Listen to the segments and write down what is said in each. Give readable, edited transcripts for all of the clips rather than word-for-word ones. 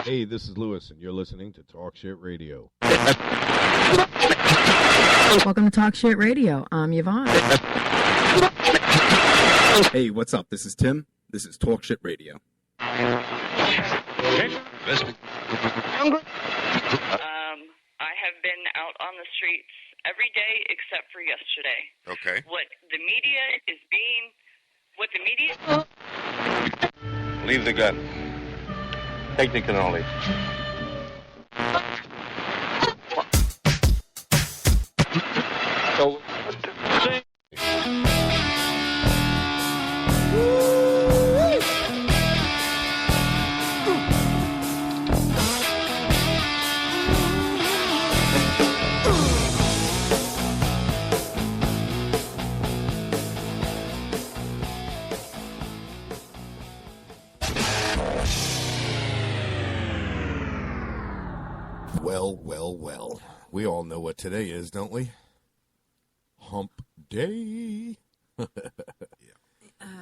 Hey, this is Lewis, and you're listening to Talk Shit Radio. Welcome to Talk Shit Radio. I'm Yvonne. Hey, what's up? This is Tim. This is Talk Shit Radio. I have been out on the streets every day except for yesterday. Okay. What the media... Leave the gun. Technical only. So, Well. We all know what today is, don't we? Hump Day.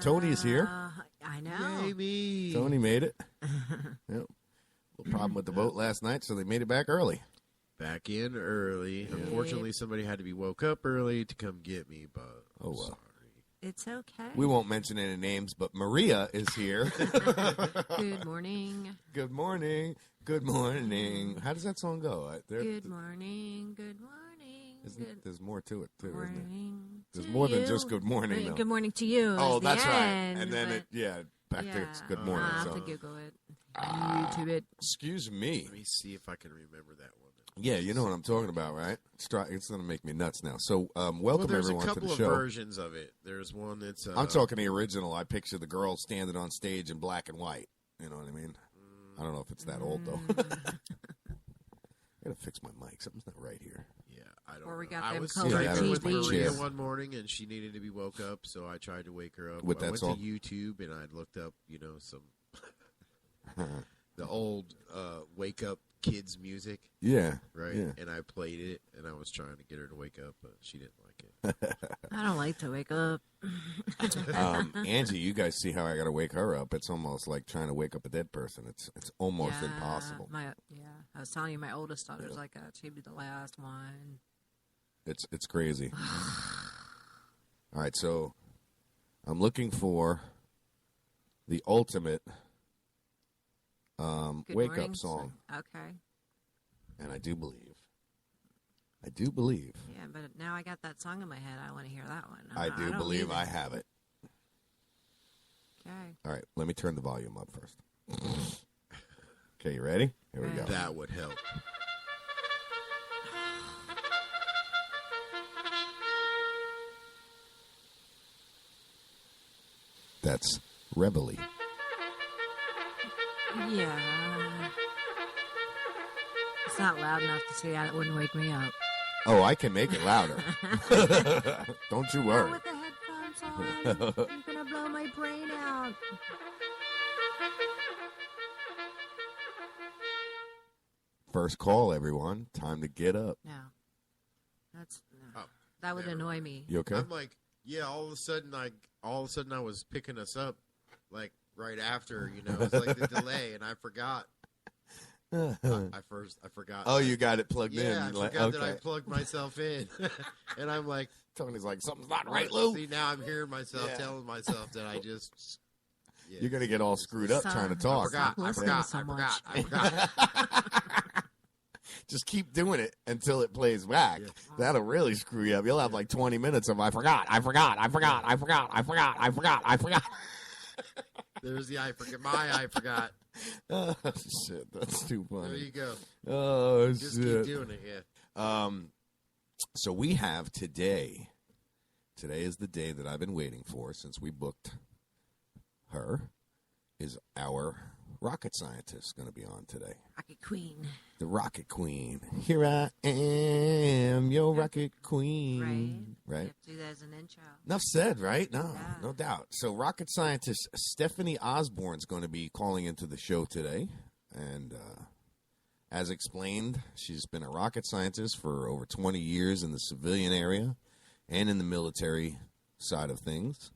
Tony's here. I know. Maybe. Tony made it. Yep. Little problem with the boat last night, so they made it back early. Back in early. Yeah. Unfortunately, somebody had to be woke up early to come get me, but I'm sorry. It's okay. We won't mention any names, but Maria is here. Good morning. Good morning. Good morning. How does that song go? Good morning. Good morning. There's more to it, too, morning isn't there? There's more than just good morning, though. Good morning to you. Oh, that's right. End, And then back to good morning. I'll have to Google it. YouTube it. Excuse me. Let me see if I can remember that one. Yeah, you know what I'm talking about, right? It's going to make me nuts now. So, welcome everyone to the show. There's a couple of versions of it. There's one that's... I'm talking the original. I picture the girl standing on stage in black and white. You know what I mean? I don't know if it's that old, though. I got to fix my mic. Something's not right here. Yeah, I don't Or we know. got I them was colored Skyping with TVs. Maria one morning, and she needed to be woke up, so I tried to wake her up. With that I went song? to YouTube, and I looked up, some... the old wake-up kids music. Yeah. Right? Yeah. And I played it, and I was trying to get her to wake up, but she didn't like it. I don't like to wake up. Angie, you guys see how I got to wake her up. It's almost like trying to wake up a dead person. It's almost impossible. I was telling you, my oldest daughter's like that. She'd be the last one. It's crazy. All right, so I'm looking for the ultimate wake-up song. Okay. And I do believe. Yeah, but now I got that song in my head. I want to hear that one. I do believe I have it. Okay. All right, let me turn the volume up first. Okay, you ready? Here we go. That would help. That's Reveille. Yeah. It's not loud enough to see that it wouldn't wake me up. Oh, I can make it louder. Don't you worry. With the headphones on, you're going to blow my brain out. First call, everyone. Time to get up. No. That would annoy me. You okay? I'm like, yeah, all of a sudden I was picking us up, like, right after, it's like the delay, and I forgot. I forgot. Oh, you got it plugged in. Yeah, I forgot that I plugged myself in. And I'm like... Tony's like, something's not right, Lou. See, now I'm hearing myself, telling myself that I just... Yeah. You're going to get all screwed up trying to talk. I forgot. Just keep doing it until it plays back. Yeah. That'll really screw you up. You'll have like 20 minutes of I forgot. There's the I forgot. Oh, shit. That's too funny. There you go. Oh, just shit. keep doing it, yeah. So we have today. Today is the day that I've been waiting for since we booked her. Is our rocket scientist going to be on today? Rocket Queen. The Rocket Queen. Here I am, your Rocket Queen. Right? You have to do that as an intro. Enough said, right? No doubt. So rocket scientist Stephanie Osborne's going to be calling into the show today. And as explained, she's been a rocket scientist for over 20 years in the civilian area. and in the military side of things.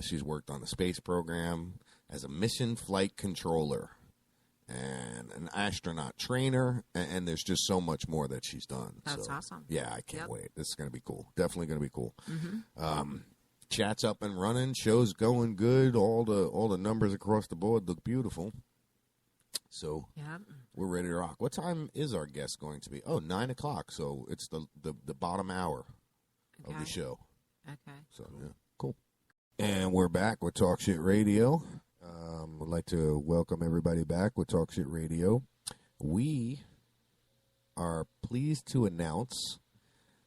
She's worked on the space program as a mission flight controller and an astronaut trainer, and there's just so much more that she's done. That's so, awesome. Yeah, I can't Yep. wait. This is going to be cool. Definitely going to be cool. Mm-hmm. Chat's up and running. Show's going good. All the numbers across the board look beautiful. So Yep. we're ready to rock. What time is our guest going to be? Oh, 9 o'clock. So it's the bottom hour of the Okay. show. Okay. So, yeah, cool. And we're back with Talk Shit Radio. Would like to welcome everybody back with Talk Shit Radio. We are pleased to announce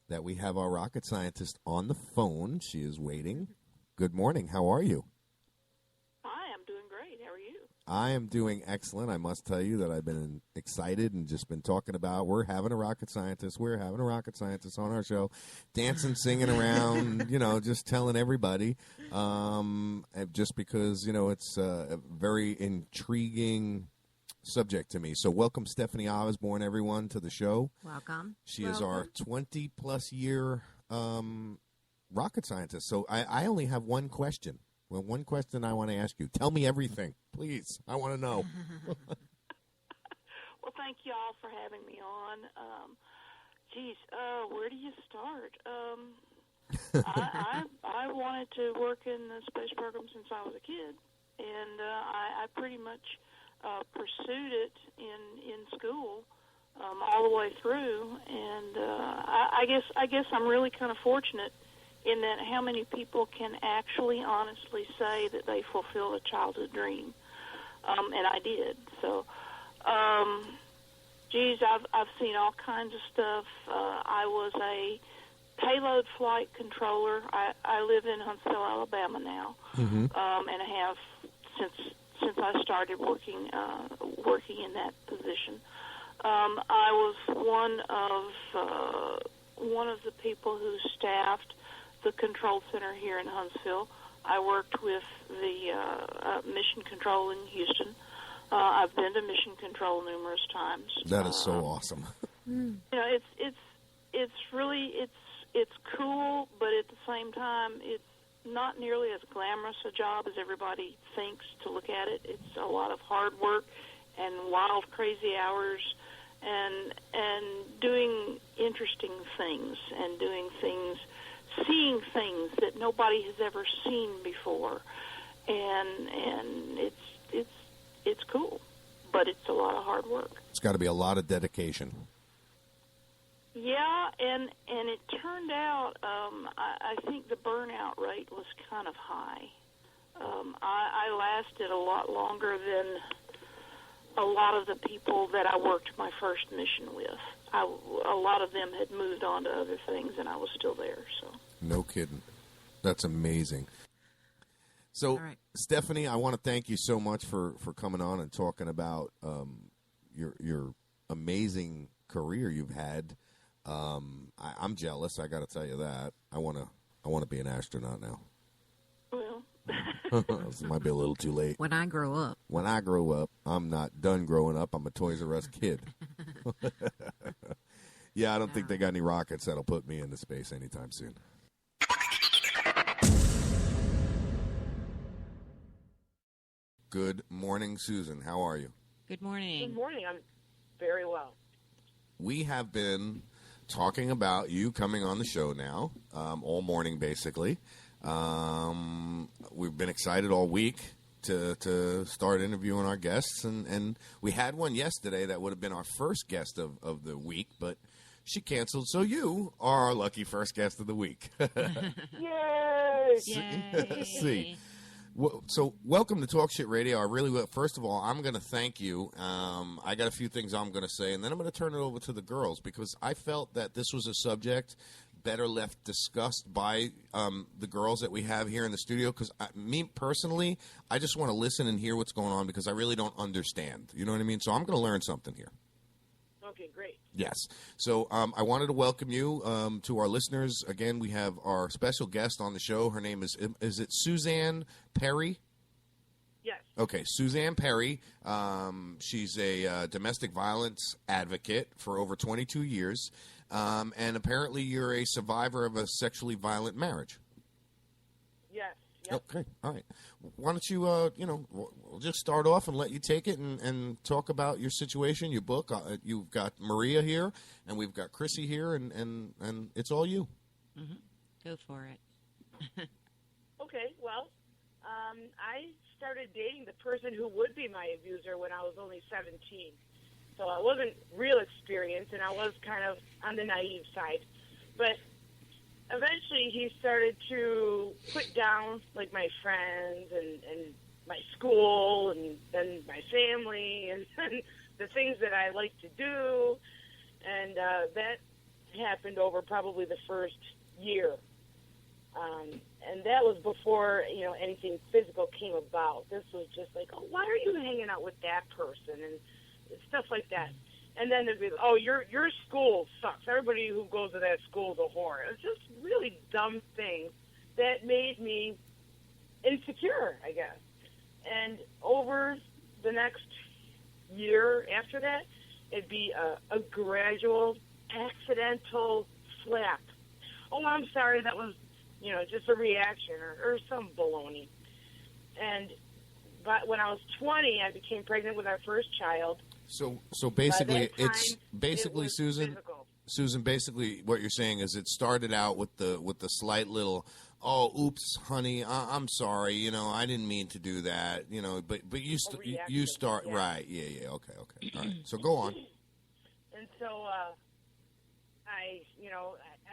that we have our rocket scientist on the phone. She is waiting. Good morning. How are you? Hi, I'm doing great. How are you? I am doing excellent. I must tell you that I've been excited and just been talking about we're having a rocket scientist. We're having a rocket scientist on our show, dancing, singing around, just telling everybody. Just because, it's a very intriguing subject to me. So welcome Stephanie Osborne, everyone, to the show. Welcome. She is our 20-plus year rocket scientist. So I only have one question. Well, one question I want to ask you. Tell me everything, please. I want to know. Well, thank you all for having me on. Where do you start? I wanted to work in the space program since I was a kid, and I pretty much pursued it in school all the way through. And I guess I'm really kind of fortunate in that how many people can actually honestly say that they fulfilled a childhood dream, and I did. So, I've seen all kinds of stuff. I was a payload flight controller. I live in Huntsville, Alabama now, and I have since I started working in that position. I was one of the people who staffed the control center here in Huntsville. I worked with the mission control in Houston. I've been to mission control numerous times. That is so awesome. It's really cool, but at the same time, it's not nearly as glamorous a job as everybody thinks to look at it. It's a lot of hard work and wild, crazy hours, and doing interesting things and doing things. Seeing things that nobody has ever seen before, and it's cool, but it's a lot of hard work. It's got to be a lot of dedication. Yeah, and it turned out I think the burnout rate was kind of high. I lasted a lot longer than a lot of the people that I worked my first mission with. A lot of them had moved on to other things, and I was still there. So no kidding. That's amazing. So, right. Stephanie, I want to thank you so much for coming on and talking about your amazing career you've had. I'm jealous. I got to tell you that. I want to be an astronaut now. Well, This might be a little too late. When I grow up. When I grow up, I'm not done growing up. I'm a Toys R Us kid. Yeah, I don't think they got any rockets that'll put me into space anytime soon. Good morning, Susan. How are you? Good morning. good morning. I'm very well. We have been talking about you coming on the show now, all morning basically. We've been excited all week to start interviewing our guests, and we had one yesterday that would have been our first guest of the week, but she canceled, so you are our lucky first guest of the week. Yay! See. So welcome to Talk Shit Radio. I really will. First of all, I'm going to thank you. I got a few things I'm going to say, and then I'm going to turn it over to the girls because I felt that this was a subject better left discussed by the girls that we have here in the studio because me personally, I just want to listen and hear what's going on because I really don't understand. You know what I mean? So I'm going to learn something here. Okay, great. Yes. So I wanted to welcome you to our listeners. Again, we have our special guest on the show. Her name is it Suzanne Perry? Yes. Okay, Suzanne Perry. She's a domestic violence advocate for over 22 years. and apparently you're a survivor of a sexually violent marriage. Yes. Yep. Okay, all right. Why don't you, we'll just start off and let you take it and talk about your situation, your book. You've got Maria here, and we've got Chrissy here, and it's all you. Mm-hmm. Go for it. Okay, well, I started dating the person who would be my abuser when I was only 17. So I wasn't real experienced, and I was kind of on the naive side. But eventually he started to put down, like, my friends and my school and then my family and the things that I like to do. And that happened over probably the first year. And that was before, anything physical came about. This was just like, oh, why are you hanging out with that person? And stuff like that. And then there'd be, oh, your school sucks. Everybody who goes to that school is a whore. It's just really dumb things that made me insecure, I guess. And over the next year after that, it'd be a gradual, accidental slap. Oh, I'm sorry, that was, just a reaction or some baloney. But when I was 20, I became pregnant with our first child. So basically, it's basically, Susan. Physical. Susan, basically, what you're saying is it started out with the slight little, oh, oops, honey, I'm sorry, I didn't mean to do that, but you start yeah. right, yeah, okay, all right. So go on. And so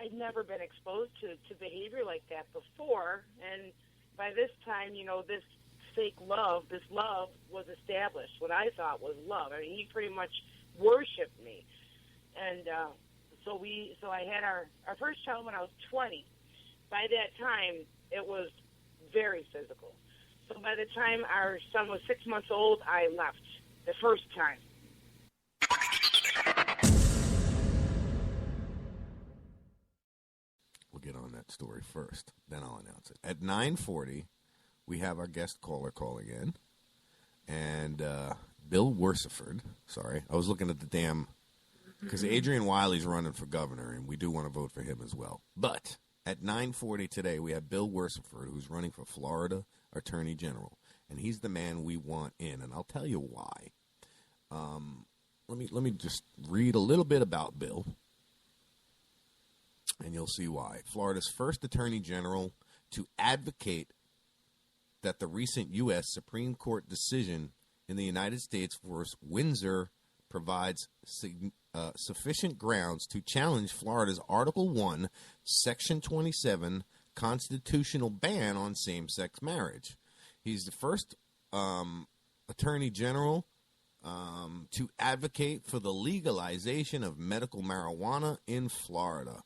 I'd never been exposed to behavior like that before, and by this time, this fake love, this love was established, what I thought was love. I mean, he pretty much worshipped me. And so I had our first child when I was 20. By that time, it was very physical. So by the time our son was 6 months old, I left the first time. We'll get on that story first, then I'll announce it. At 9:40, we have our guest caller calling in, and Bill Worsiford. Sorry, I was looking at the damn, because Adrian Wiley's running for governor, and we do want to vote for him as well. But at 9:40 today, we have Bill Worsiford, who's running for Florida Attorney General, and he's the man we want in, and I'll tell you why. Let me just read a little bit about Bill, and you'll see why. Florida's first Attorney General to advocate that the recent U.S. Supreme Court decision in the United States versus Windsor provides sufficient grounds to challenge Florida's Article 1, Section 27 constitutional ban on same-sex marriage. He's the first Attorney General to advocate for the legalization of medical marijuana in Florida.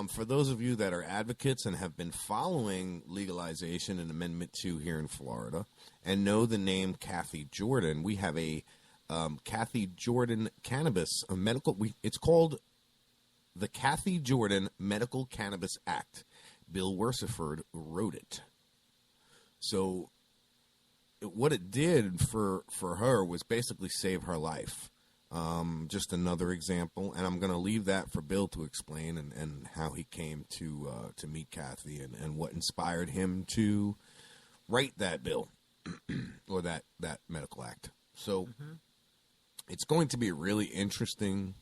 For those of you that are advocates and have been following legalization and Amendment 2 here in Florida and know the name Kathy Jordan, we have a Kathy Jordan Cannabis, it's called the Kathy Jordan Medical Cannabis Act. Bill Worsiford wrote it. So what it did for her was basically save her life. Just another example, and I'm going to leave that for Bill to explain and how he came to meet Kathy and what inspired him to write that bill or that medical act. So it's going to be a really interesting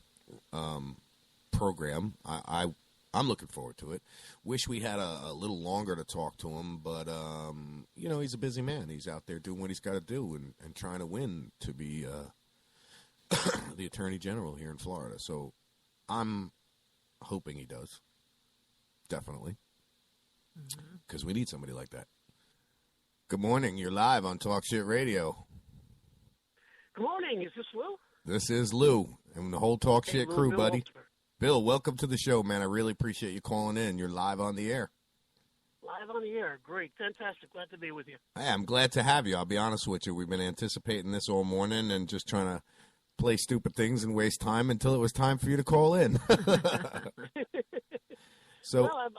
program. I'm looking forward to it. Wish we had a little longer to talk to him, but he's a busy man. He's out there doing what he's got to do and trying to win to be the Attorney General here in Florida. So I'm hoping he does. Definitely. Because we need somebody like that. Good morning. You're live on Talk Shit Radio. Good morning. Is this Lou? This is Lou and the whole Talk Shit crew, Bill buddy. Walter. Bill, welcome to the show, man. I really appreciate you calling in. You're live on the air. Live on the air. Great. Fantastic. Glad to be with you. Hey, I'm glad to have you. I'll be honest with you. We've been anticipating this all morning and just trying to play stupid things and waste time until it was time for you to call in. So, well,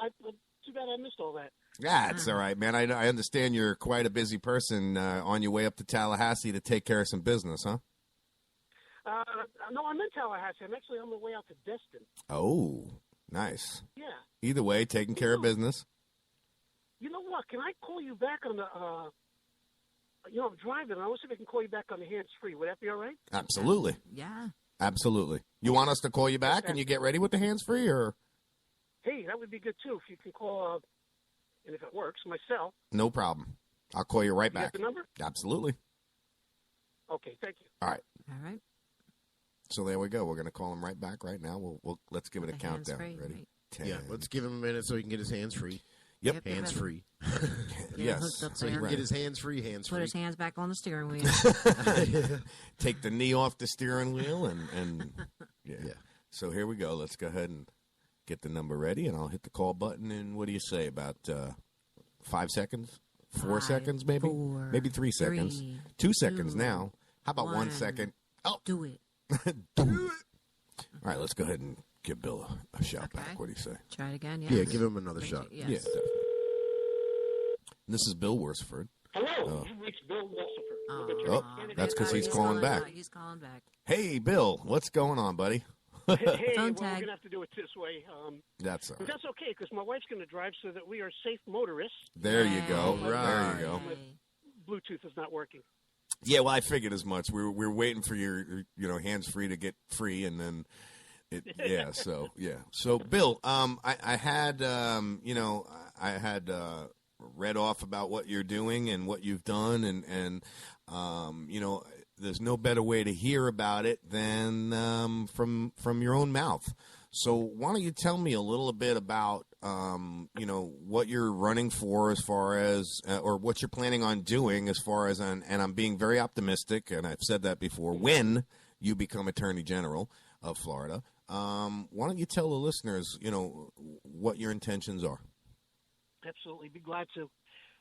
too bad I missed all that. Yeah, it's all right, man. I understand you're quite a busy person on your way up to Tallahassee to take care of some business, huh? No, I'm in Tallahassee. I'm actually on the way out to Destin. Oh, nice. Yeah. Either way, taking care of business. You know what? Can I call you back on the, I'm driving. I want to see if I can call you back on the hands-free. Would that be all right? Absolutely. Yeah. Absolutely. You want us to call you back and you get ready with the hands-free, or? Hey, that would be good, too, if you can call, and if it works, my cell. No problem. I'll call you right back. You got the number? Absolutely. Okay, thank you. All right. All right. So there we go. We're going to call him right back right now. We'll let's give it a The countdown. hands-free, Ready? right. 10. Yeah, let's give him a minute so he can get his hands free. Yep. Hands free. Get Yes. hooked up So he there. can get his hands free, Put his hands back on the steering wheel. Take the knee off the steering wheel and yeah. Yeah. So here we go. Let's go ahead and get the number ready, and I'll hit the call button. And what do you say, about 5 seconds? 4 5, seconds, maybe? 4, Maybe 3 seconds. 3, 2 seconds 2, now. How about 1 1. second? Oh, Do it. do it. All right, let's go ahead and give Bill a shout Okay. back. What do you say? Try it again. Yeah, Yes. give him another shot. Yes. Yeah, definitely. This is Bill Worsford. Hello, you've reached Bill Walsiford. Oh, that's 'cause he's calling back. He's calling back. Hey, Bill, what's going on, buddy? Hey, Phone well, we're tag. going to have to do it this way. That's all But right. that's okay, because my wife's going to drive so that we are safe motorists. There you go. Yay. There you go. Yay. Bluetooth is not working. Yeah, well, I figured as much. We're waiting for your hands free to get free, and then So Bill, I had read off about what you're doing and what you've done, and there's no better way to hear about it than from your own mouth. So why don't you tell me a little bit about what you're running for, as far as or what you're planning on doing, as far as, and I'm being very optimistic, and I've said that before, when you become Attorney General of Florida. Why don't you tell the listeners, what your intentions are? Absolutely, be glad to.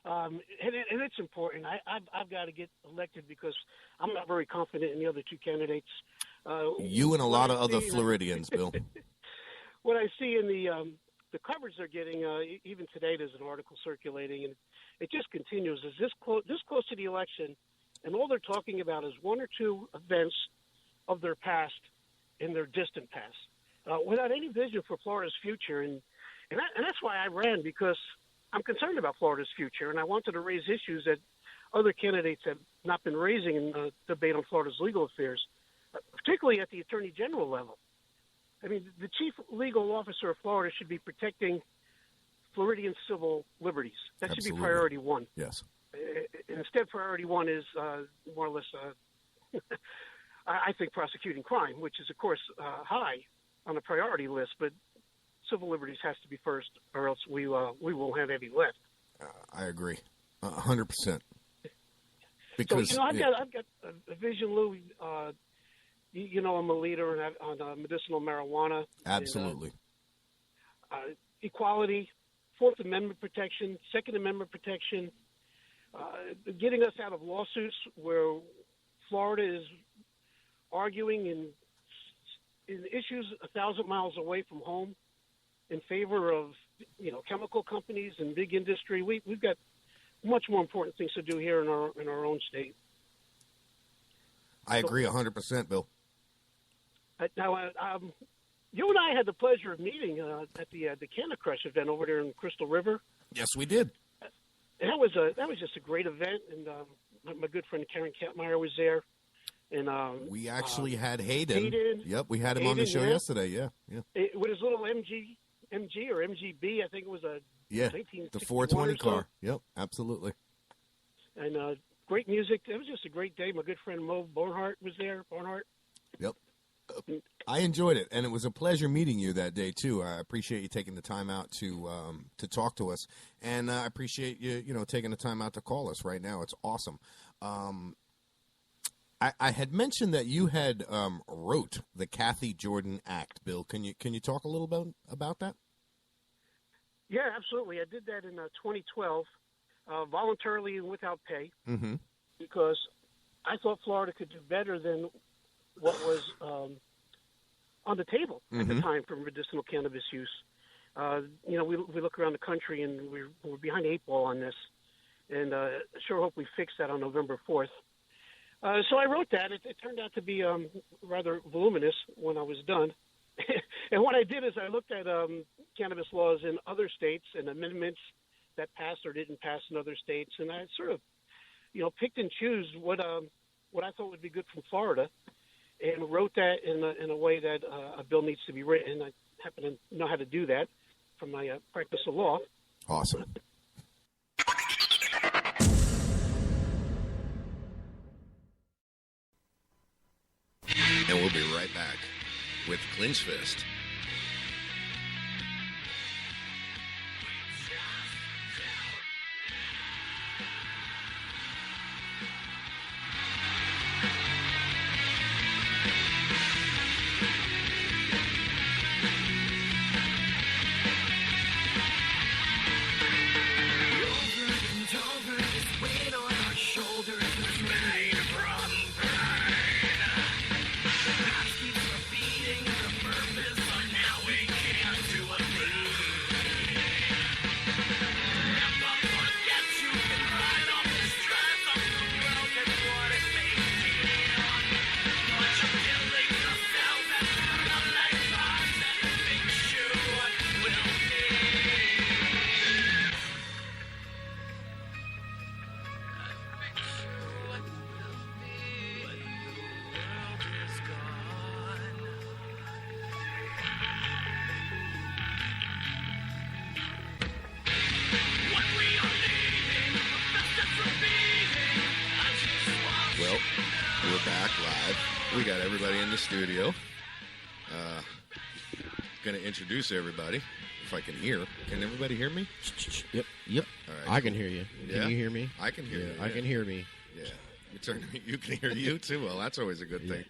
And it's important. I've got to get elected because I'm not very confident in the other two candidates. You and a lot of other Floridians, Bill. What I see in the coverage they're getting, even today there's an article circulating, and it just continues. Is this close to the election, and all they're talking about is one or two events of their past in their distant past, without any vision for Florida's future. And that's why I ran, because I'm concerned about Florida's future, and I wanted to raise issues that other candidates have not been raising in the debate on Florida's legal affairs, particularly at the Attorney General level. I mean, the chief legal officer of Florida should be protecting Floridian civil liberties. That should Absolutely. be priority one. Yes. Instead, priority one is more or less, I think, prosecuting crime, which is, of course, high on the priority list, but civil liberties has to be first, or else we won't have any left. I agree, 100%. So, Because I've got a vision, Lou. I'm a leader on medicinal marijuana. absolutely. And, equality, Fourth Amendment protection, Second Amendment protection, getting us out of lawsuits where Florida is arguing in issues 1,000 miles away from home in favor of chemical companies and big industry. We've got much more important things to do here in our own state. I agree 100%, Bill. Now, you and I had the pleasure of meeting at the Canna Crush event over there in Crystal River. Yes, we did. And that was just a great event, and my good friend Karen Kampmeyer was there. And We actually had Hayden. Hayden. Yep, we had him on the show yesterday. Yeah. With his little MG or MGB, I think it was a Yeah, 1961 the 420 or so. car. Yep, absolutely. And great music. It was just a great day. My good friend Mo Barnhart was there. Yep. I enjoyed it, and it was a pleasure meeting you that day too. I appreciate you taking the time out to talk to us, and I appreciate you taking the time out to call us right now. It's awesome. I had mentioned that you had wrote the Kathy Jordan Act, Bill. Can you talk a little bit about that? Yeah, absolutely. I did that in 2012, voluntarily and without pay, because I thought Florida could do better than what was on the table at the time for medicinal cannabis use. We look around the country and we're behind the eight ball on this, and sure hope we fix that on November 4th. So I wrote that. It turned out to be rather voluminous when I was done. And what I did is I looked at cannabis laws in other states and amendments that passed or didn't pass in other states, and I sort of, picked and choose what I thought would be good from Florida, and wrote that in a way that a bill needs to be written. I happen to know how to do that from my practice of law. Awesome. And we'll be right back with Clinch Fist. Well, we're back live. We got everybody in the studio. Going to introduce everybody, if I can hear. Can everybody hear me? Yep. All right, I can hear you. Yeah? Can you hear me? I can hear you. I can hear me. Yeah. You can hear you, too. Well, that's always a good thing.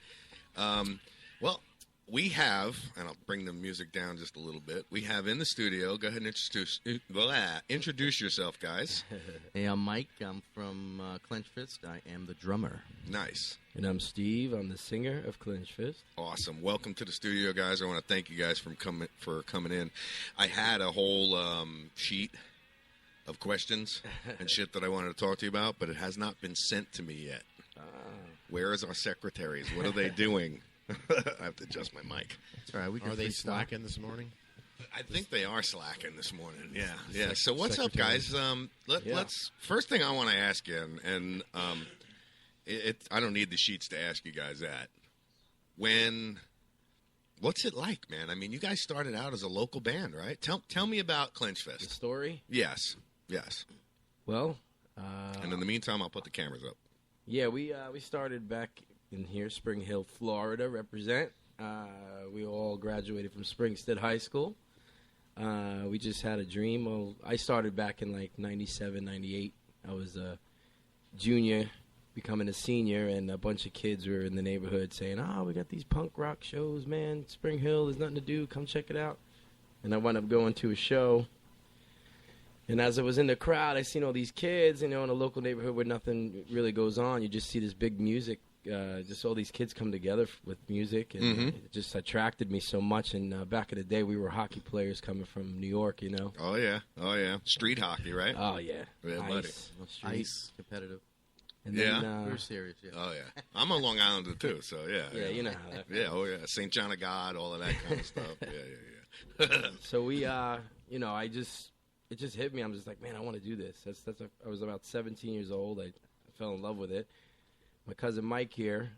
Well, we have, and I'll bring the music down just a little bit. We have in the studio, go ahead and introduce yourself, guys. Hey, I'm Mike. I'm from Clenched Fist. I am the drummer. Nice. And I'm Steve. I'm the singer of Clenched Fist. Awesome. Welcome to the studio, guys. I want to thank you guys for coming in. I had a whole sheet of questions and shit that I wanted to talk to you about, but it has not been sent to me yet. Where is our secretaries? What are they doing? I have to adjust my mic. That's all right. Are they slacking this morning? I think they are slacking this morning. Yeah. So what's up, guys? Let's. First thing I want to ask you, and I don't need the sheets to ask you guys that. What's it like, man? I mean, you guys started out as a local band, right? Tell me about Clench Fest. The story? Yes. Well, and in the meantime, I'll put the cameras up. Yeah, we started back in here, Spring Hill, Florida, represent. We all graduated from Springstead High School. We just had a dream. Well, I started back in like 97, 98. I was a junior, becoming a senior, and a bunch of kids were in the neighborhood saying, we got these punk rock shows, man. Spring Hill, there's nothing to do. Come check it out. And I wound up going to a show. And as I was in the crowd, I seen all these kids, in a local neighborhood where nothing really goes on. You just see this big music, just all these kids come together with music, and it just attracted me so much. And back in the day, we were hockey players coming from New York, Oh, yeah. Street hockey, right? Oh, yeah. Yeah, buddy. Ice, competitive. And yeah. Then, we're serious, yeah. Oh, yeah. I'm a Long Islander, too, so yeah. Yeah, you know how that Yeah, oh, yeah. St. John of God, all of that kind of stuff. Yeah. So we, it just hit me. I'm just like, man, I want to do this. I was about 17 years old. I fell in love with it. My cousin Mike here,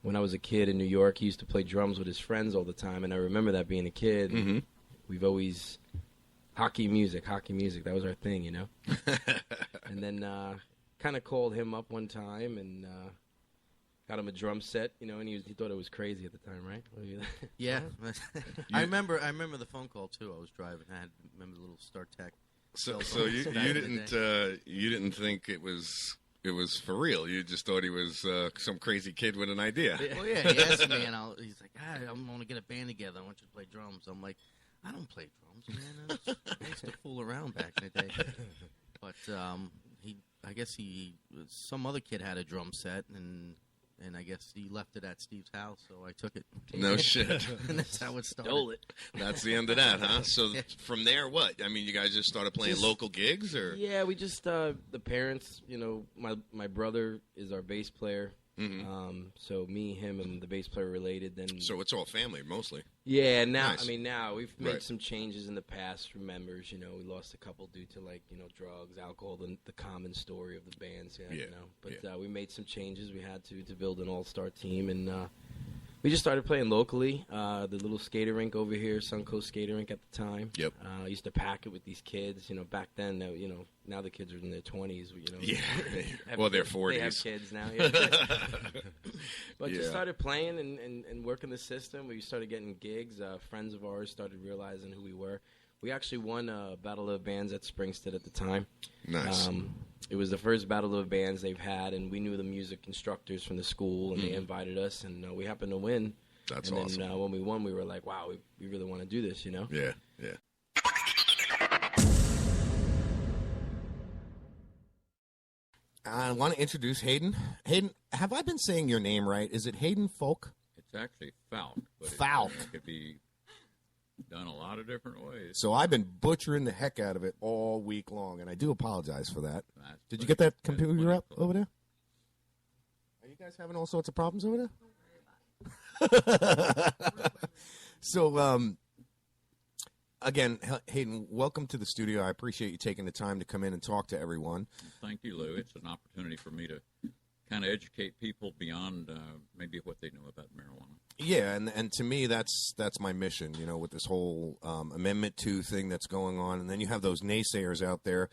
when I was a kid in New York, he used to play drums with his friends all the time, and I remember that being a kid. Mm-hmm. We've always hockey music. That was our thing, And then kind of called him up one time and got him a drum set, and he thought it was crazy at the time, right? Yeah. I remember the phone call too. I was driving. I remember the little StarTech. So you didn't think it was for real. You just thought he was some crazy kid with an idea. Well, yeah. He asked me, and he's like, I'm going to get a band together. I want you to play drums. I'm like, I don't play drums, man. I used to fool around back in the day. But I guess some other kid had a drum set, and and I guess he left it at Steve's house, so I took it. No shit. And that's how it started. Stole it. That's the end of that, huh? So from there, what? I mean, you guys just started playing local gigs, or? Yeah, we just the parents. You know, my brother is our bass player. Mm-hmm. So me, him, and the bass player related. Then so it's all family mostly. Yeah. Now, Nice. I mean, now we've made Right. some changes in the past for members. You know, we lost a couple due to drugs, alcohol, the common story of the bands. Yeah. You know, but we made some changes. We had to build an all-star team, and we just started playing locally. The little skater rink over here, Suncoast Skater Rink at the time. Yep. I used to pack it with these kids. You know, back then, now the kids are in their 20s. You know, Yeah. Well, they're 40s. They have kids now. Yeah. But just started playing and working the system. We started getting gigs. Friends of ours started realizing who we were. We actually won a Battle of the Bands at Springstead at the time. Nice. It was the first Battle of the Bands they've had, and we knew the music instructors from the school, and they invited us, and we happened to win. That's and awesome. Then when we won, we were like, wow, we really want to do this, you know? Yeah. I want to introduce Hayden. Hayden, have I been saying your name right? Is it Hayden Folk? It's actually Falk. But Falk. It could be done a lot of different ways. So I've been butchering the heck out of it all week long, and I do apologize for that. That's Did you get that that's computer up cool. over there? Are you guys having all sorts of problems over there? So, again, Hayden, welcome to the studio. I appreciate you taking the time to come in and talk to everyone. Thank you, Lou. It's an opportunity for me to kind of educate people beyond maybe what they know about marijuana. Yeah, and to me, that's my mission, you know, with this whole Amendment 2 thing that's going on. And then you have those naysayers out there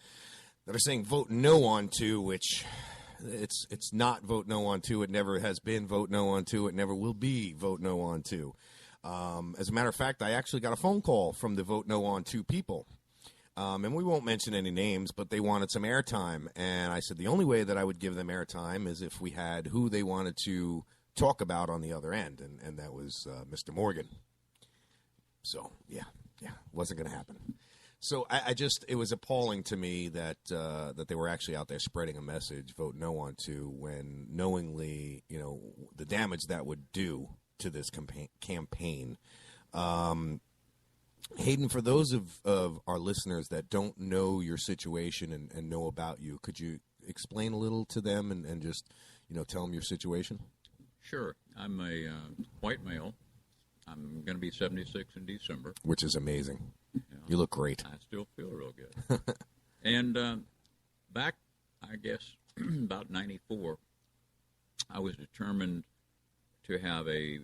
that are saying vote no on 2, which it's not vote no on 2. It never has been vote no on 2. It never will be vote no on 2. As a matter of fact, I actually got a phone call from the vote no on 2 people. And we won't mention any names, but they wanted some airtime. And I said the only way that I would give them airtime is if we had who they wanted to talk about on the other end, and that was Mr. Morgan. So, yeah, wasn't going to happen. So it was appalling to me that they were actually out there spreading a message, vote no on 2, when knowingly, you know, the damage that would do to this campaign. Hayden, for those of our listeners that don't know your situation and know about you, could you explain a little to them and just, you know, tell them your situation? Sure. I'm a white male. I'm going to be 76 in December. Which is amazing. You look great. I still feel real good. And back, I guess, about 94, I was determined to have a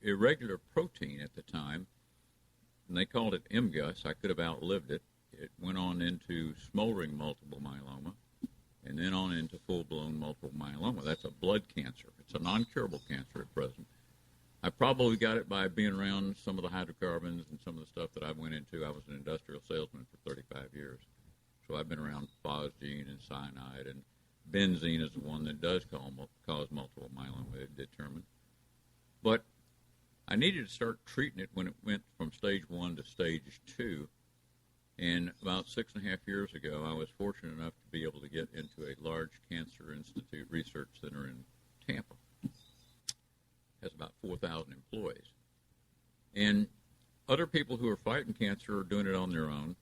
irregular protein at the time, and they called it MGUS. I could have outlived it. It went on into smoldering multiple myeloma, and then on into full-blown multiple myeloma. That's a blood cancer. It's a non-curable cancer at present. I probably got it by being around some of the hydrocarbons and some of the stuff that I went into. I was an industrial salesman for 35 years. So I've been around phosgene and cyanide, and benzene is the one that does cause multiple myeloma, determined. But I needed to start treating it when it went from stage 1 to stage 2. And about 6.5 years ago, I was fortunate enough to be able to get into a large cancer institute research center in Tampa. It has about 4,000 employees. And other people who are fighting cancer are doing it on their own,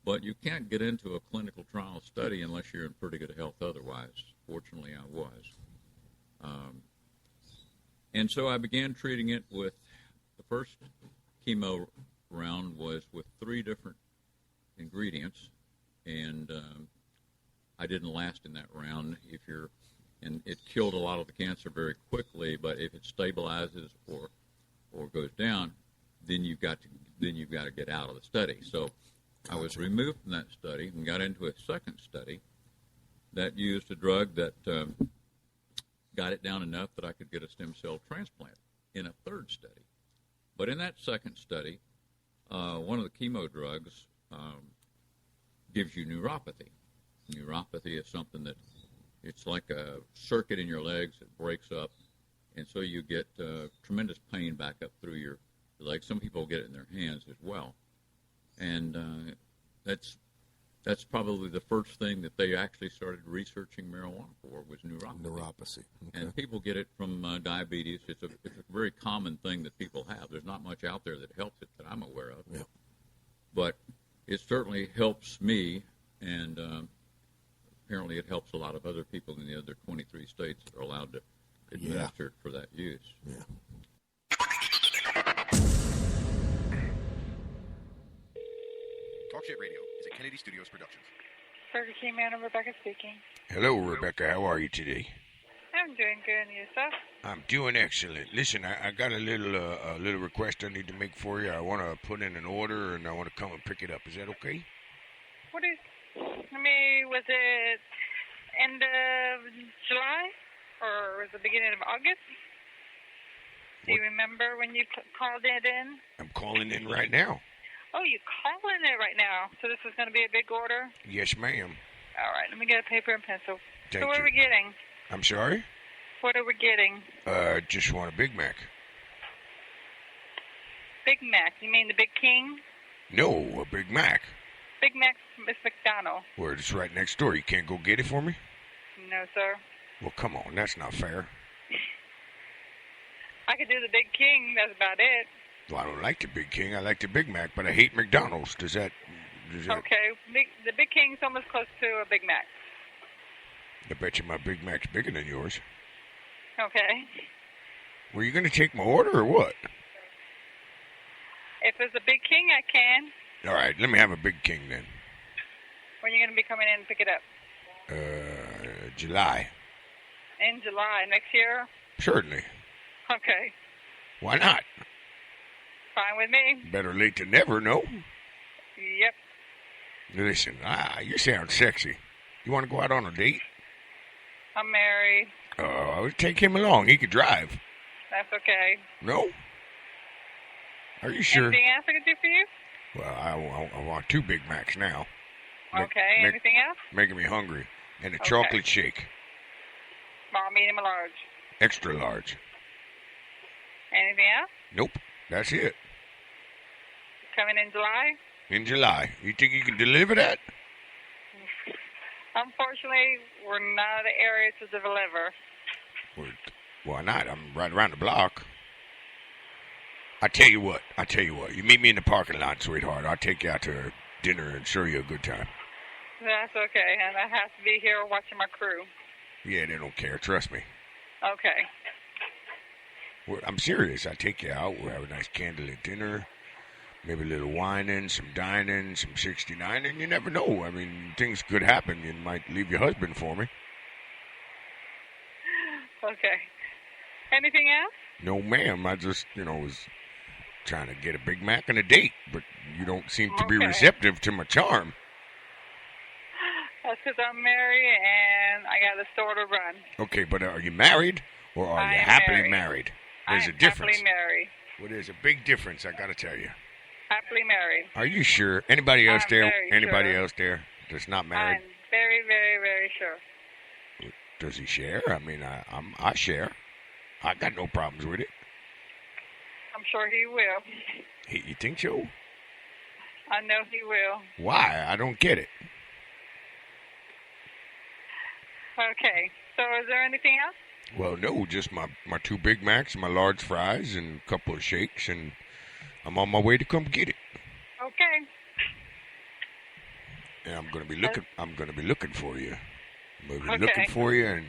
but you can't get into a clinical trial study unless you're in pretty good health otherwise. Fortunately, I was. And so I began treating it with, the first chemo round was with 3 different ingredients, and I didn't last in that round. And it killed a lot of the cancer very quickly, but if it stabilizes or goes down, then you've got to get out of the study. So I was removed from that study and got into a second study that used a drug that got it down enough that I could get a stem cell transplant in a third study. But in that second study, one of the chemo drugs gives you neuropathy. Neuropathy is something that it's like a circuit in your legs that breaks up, and so you get tremendous pain back up through your legs. Some people get it in their hands as well. And that's that's probably the first thing that they actually started researching marijuana for was neuropathy. Neuropathy. Okay. And people get it from diabetes. It's a very common thing that people have. There's not much out there that helps it that I'm aware of. Yeah. But it certainly helps me, and apparently it helps a lot of other people in the other 23 states that are allowed to administer it for that use. Yeah. Talk Shit Radio is a Kennedy Studios production. Burger King man, Rebecca speaking. Hello, Rebecca. How are you today? I'm doing good, and yourself? I'm doing excellent. Listen, I got a little request I need to make for you. I want to put in an order, and I want to come and pick it up. Is that okay? Was it end of July, or was it the beginning of August? Do you remember when you called it in? I'm calling in right now. Oh, you're calling it right now. So this is going to be a big order? Yes, ma'am. All right, let me get a paper and pencil. Thank so what you. are we getting? I'm sorry? What are we getting? Just want a Big Mac. Big Mac. You mean the Big King? No, a Big Mac. Big Mac is McDonald's. Where it's right next door. You can't go get it for me? No, sir. Well, come on. That's not fair. I could do the Big King. That's about it. Well, I don't like the Big King. I like the Big Mac, but I hate McDonald's. Does that... Okay. The Big King's almost close to a Big Mac. I bet you my Big Mac's bigger than yours. Okay. Were you going to take my order or what? If it's a Big King, I can. All right, let me have a Big King then. When are you going to be coming in and pick it up? July. In July next year? Certainly. Okay. Why not? Fine with me. Better late than never, no? Yep. Listen, you sound sexy. You want to go out on a date? I'm married. Oh, take him along. He could drive. That's okay. No? Are you sure? Anything else I could do for you? Well, I want 2 Big Macs now. Okay. Anything else? Making me hungry. And a Okay. chocolate shake. Small, medium, or large? Extra large. Anything else? Nope. That's it. Coming in July? In July. You think you can deliver that? Unfortunately, we're not the area to deliver. Why not? I'm right around the block. I tell you what. You meet me in the parking lot, sweetheart. I'll take you out to dinner and show you a good time. That's okay, and I have to be here watching my crew. Yeah, they don't care. Trust me. Okay. I'm serious. I take you out. We'll have a nice candlelit dinner. Maybe a little whining, some dining, some 69, and you never know. I mean, things could happen. You might leave your husband for me. Okay. Anything else? No, ma'am. I just, was trying to get a Big Mac and a date, but you don't seem to be receptive to my charm. That's because I'm married and I got a store to run. Okay, but are you married or are you am happily married? There's I a am difference. happily married. Well, there's a big difference, I got to tell you. Happily married. Are you sure? Anybody else I'm there? very Anybody sure. else there that's not married? I'm very, very, very sure. Does he share? I mean, I share. I got no problems with it. I'm sure he will. You think so? I know he will. Why? I don't get it. Okay. So is there anything else? Well, no, just my 2 Big Macs, my large fries, and a couple of shakes, and I'm on my way to come get it. Okay. And I'm gonna be looking. I'm gonna be looking for you. I'm gonna be Okay. looking for you, and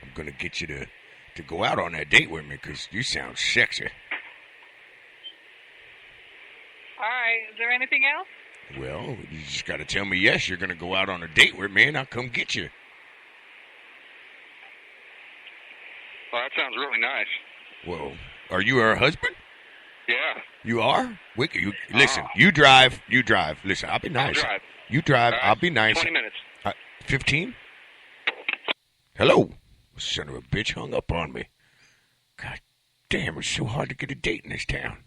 I'm gonna get you to go out on that date with me because you sound sexy. All right. Is there anything else? Well, you just got to tell me yes. You're gonna go out on a date with me, and I'll come get you. Well, that sounds really nice. Well, are you her husband? Yeah. You are? Wicked. Listen, you drive. Listen, I'll be nice. I'll drive. You drive. All right, I'll be nice. 20 minutes. 15? Hello? Son of a bitch hung up on me. God damn, it's so hard to get a date in this town.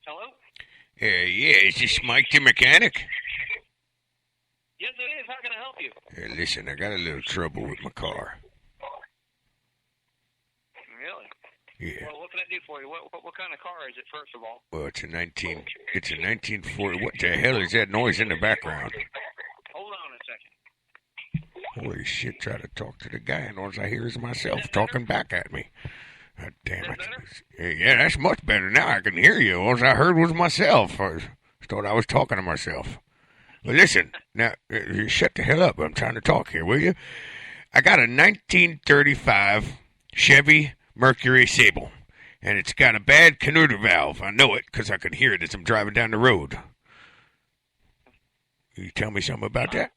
Hello? Yeah, is this Mike the mechanic? Yes, it is. How can I help you? Listen, I got a little trouble with my car. Really? Yeah. Well, what can I do for you? What kind of car is it, first of all? Well, it's a 1940. What the hell is that noise in the background? Hold on a second. Holy shit, try to talk to the guy, and all I hear is myself talking back at me. God damn it. Yeah, that's much better. Now I can hear you. All I heard was myself. I thought I was talking to myself. Well, listen, now, you shut the hell up. I'm trying to talk here, will you? I got a 1935 Chevy Mercury Sable, and it's got a bad converter valve. I know it because I could hear it as I'm driving down the road. Can you tell me something about that?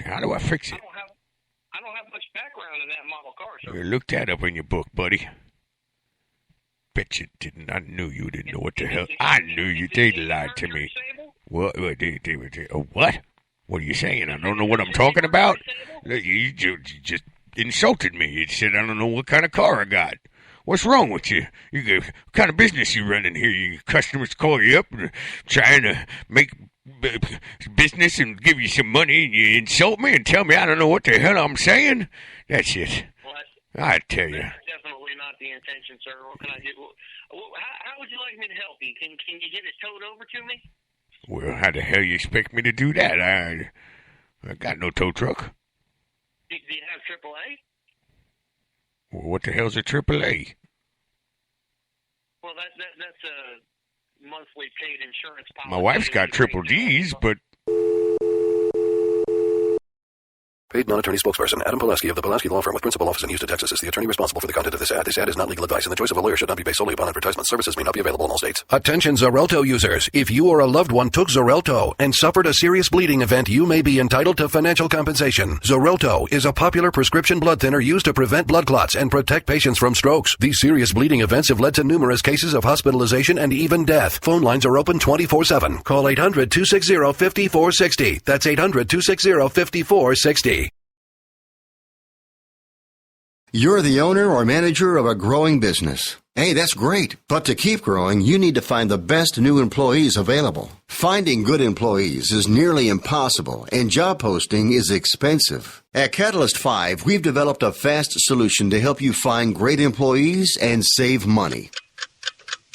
How do I fix it? I don't have much background in that model car, sir. You look that up in your book, buddy. Bet you didn't. I knew you didn't know what the hell. I knew you. They lied to me. What? What? What are you saying? I don't know what I'm talking about. You just insulted me. You said I don't know what kind of car I got. What's wrong with you? What kind of business you running here? Your customers call you up trying to make business and give you some money, and you insult me and tell me I don't know what the hell I'm saying? That's it. I tell you. That's definitely not the intention, sir. What can I do? How would you like me to help you? Can you get it towed over to me? Well, how the hell you expect me to do that? I got no tow truck. Do you have AAA? Well, what the hell's a AAA? Well, that's a monthly paid insurance policy. My wife's got triple D's, but... Paid non-attorney spokesperson Adam Pulaski of the Pulaski Law Firm with principal office in Houston, Texas is the attorney responsible for the content of this ad. This ad is not legal advice, and the choice of a lawyer should not be based solely upon advertisement. Services may not be available in all states. Attention Xarelto users. If you or a loved one took Xarelto and suffered a serious bleeding event, you may be entitled to financial compensation. Xarelto is a popular prescription blood thinner used to prevent blood clots and protect patients from strokes. These serious bleeding events have led to numerous cases of hospitalization and even death. Phone lines are open 24/7. Call 800-260-5460. That's 800-260-5460. You're the owner or manager of a growing business. Hey, that's great. But to keep growing, you need to find the best new employees available. Finding good employees is nearly impossible, and job posting is expensive. At Catalyst 5, we've developed a fast solution to help you find great employees and save money.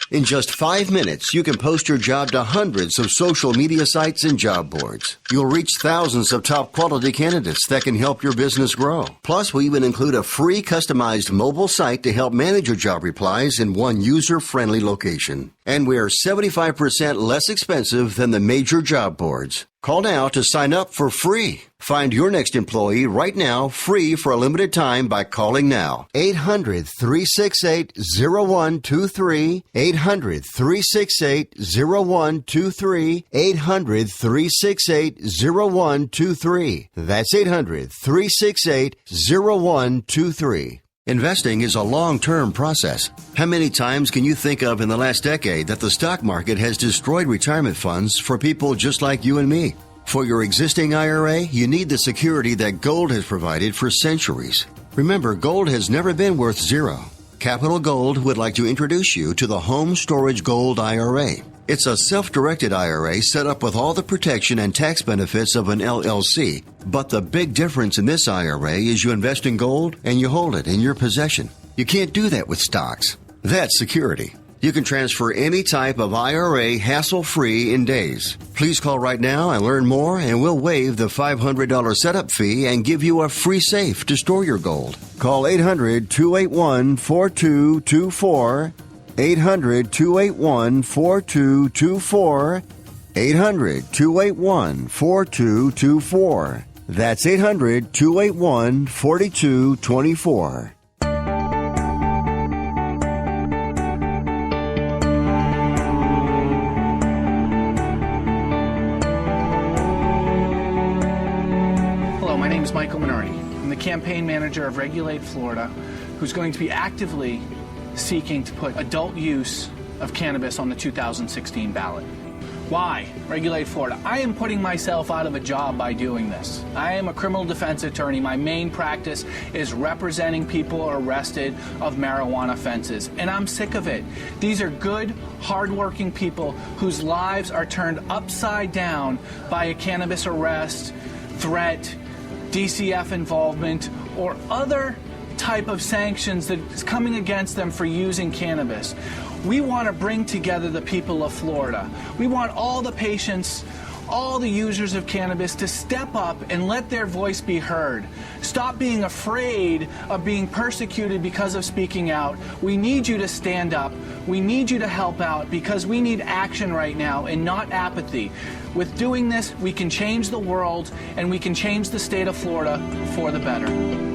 In just 5 minutes, you can post your job to hundreds of social media sites and job boards. You'll reach thousands of top quality candidates that can help your business grow. Plus, we even include a free customized mobile site to help manage your job replies in one user-friendly location. And we're 75% less expensive than the major job boards. Call now to sign up for free. Find your next employee right now, free for a limited time by calling now. 800-368-0123. 800-368-0123. 800-368-0123. That's 800-368-0123. Investing is a long-term process. How many times can you think of in the last decade that the stock market has destroyed retirement funds for people just like you and me? For your existing IRA, you need the security that gold has provided for centuries. Remember, gold has never been worth zero. Capital Gold would like to introduce you to the Home Storage Gold IRA. It's a self-directed IRA set up with all the protection and tax benefits of an LLC. But the big difference in this IRA is you invest in gold and you hold it in your possession. You can't do that with stocks. That's security. You can transfer any type of IRA hassle-free in days. Please call right now and learn more, and we'll waive the $500 setup fee and give you a free safe to store your gold. Call 800-281-4224. 800-281-4224. 800-281-4224. That's 800-281-4224. Hello, my name is Michael Minardi. I'm the campaign manager of Regulate Florida, who's going to be actively seeking to put adult use of cannabis on the 2016 ballot. Why? Regulate Florida. I am putting myself out of a job by doing this. I am a criminal defense attorney. My main practice is representing people arrested of marijuana offenses, and I'm sick of it. These are good, hardworking people whose lives are turned upside down by a cannabis arrest, threat, DCF involvement, or other type of sanctions that is coming against them for using cannabis. We want to bring together the people of Florida. We want all the patients, all the users of cannabis to step up and let their voice be heard. Stop being afraid of being persecuted because of speaking out. We need you to stand up. We need you to help out because we need action right now and not apathy. With doing this, we can change the world and we can change the state of Florida for the better.